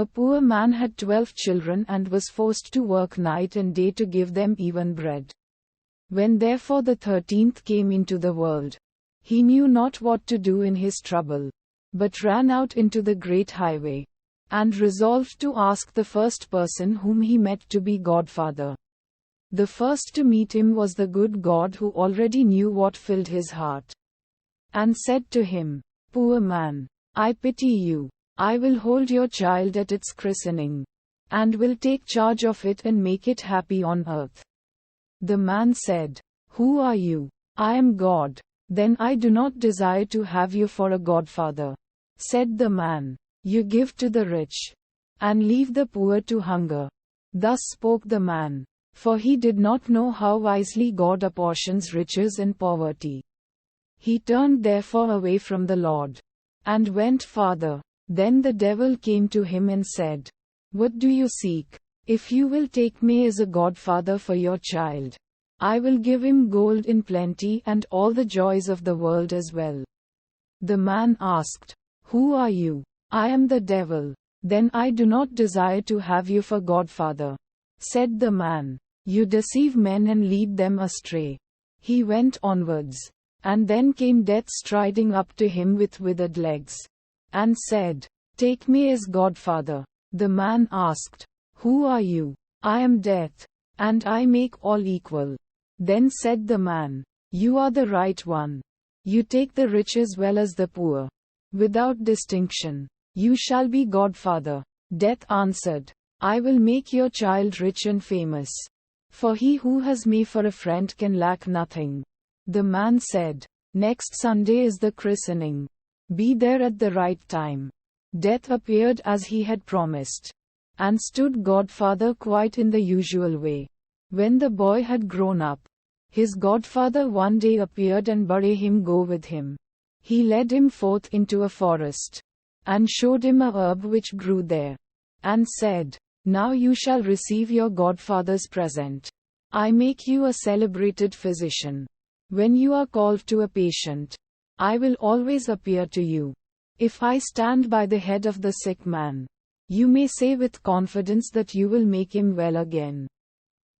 A poor man had 12 children and was forced to work night and day to give them even bread. When therefore the 13th came into the world, he knew not what to do in his trouble, but ran out into the great highway, and resolved to ask the first person whom he met to be Godfather. The first to meet him was the good God, who already knew what filled his heart, and said to him, "Poor man, I pity you. I will hold your child at its christening, and will take charge of it and make it happy on earth." The man said, "Who are you?" "I am God." "Then I do not desire to have you for a godfather." Said the man, "You give to the rich, and leave the poor to hunger." Thus spoke the man, for he did not know how wisely God apportions riches and poverty. He turned therefore away from the Lord, and went farther. Then the devil came to him and said, "What do you seek? If you will take me as a godfather for your child, I will give him gold in plenty and all the joys of the world as well." The man asked, "Who are you?" "I am the devil." "Then I do not desire to have you for godfather." Said the man, "You deceive men and lead them astray." He went onwards, and then came Death striding up to him with withered legs, and said, "Take me as godfather." The man asked, "Who are you?" "I am Death, and I make all equal." Then said the man, "You are the right one. You take the rich as well as the poor, without distinction. You shall be godfather." Death answered, "I will make your child rich and famous, for he who has me for a friend can lack nothing." The man said, "Next Sunday is the christening. Be there at the right time." Death appeared as he had promised, and stood godfather quite in the usual way. When the boy had grown up, his godfather one day appeared and bade him go with him. He led him forth into a forest, and showed him a herb which grew there, and said, "Now you shall receive your godfather's present. I make you a celebrated physician. When you are called to a patient, I will always appear to you. If I stand by the head of the sick man, you may say with confidence that you will make him well again.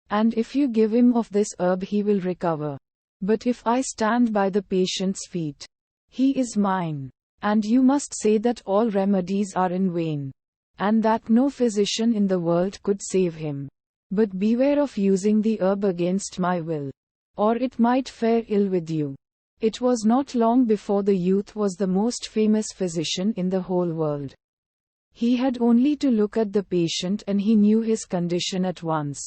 And if you give him of this herb, he will recover. But if I stand by the patient's feet, he is mine. And you must say that all remedies are in vain, and that no physician in the world could save him. But beware of using the herb against my will, or it might fare ill with you." It was not long before the youth was the most famous physician in the whole world. He had only to look at the patient and he knew his condition at once,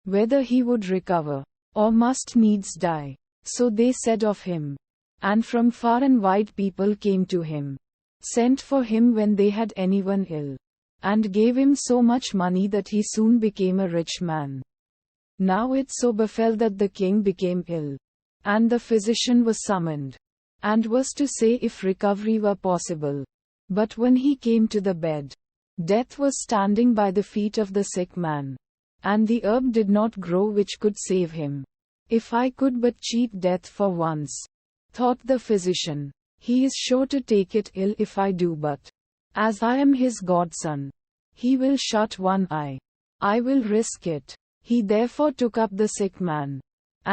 whether he would recover, or must needs die. So they said of him. And from far and wide people came to him, sent for him when they had anyone ill, and gave him so much money that he soon became a rich man. Now it so befell that the king became ill, and the physician was summoned, and was to say if recovery were possible. But when he came to the bed, Death was standing by the feet of the sick man, and the herb did not grow which could save him. "If I could but cheat Death for once," thought the physician, "he is sure to take it ill if I do, but as I am his godson, he will shut one eye. I will risk it." He therefore took up the sick man,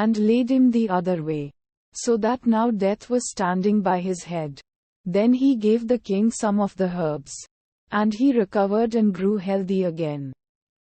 and laid him the other way, so that now Death was standing by his head. Then he gave the king some of the herbs, and he recovered and grew healthy again.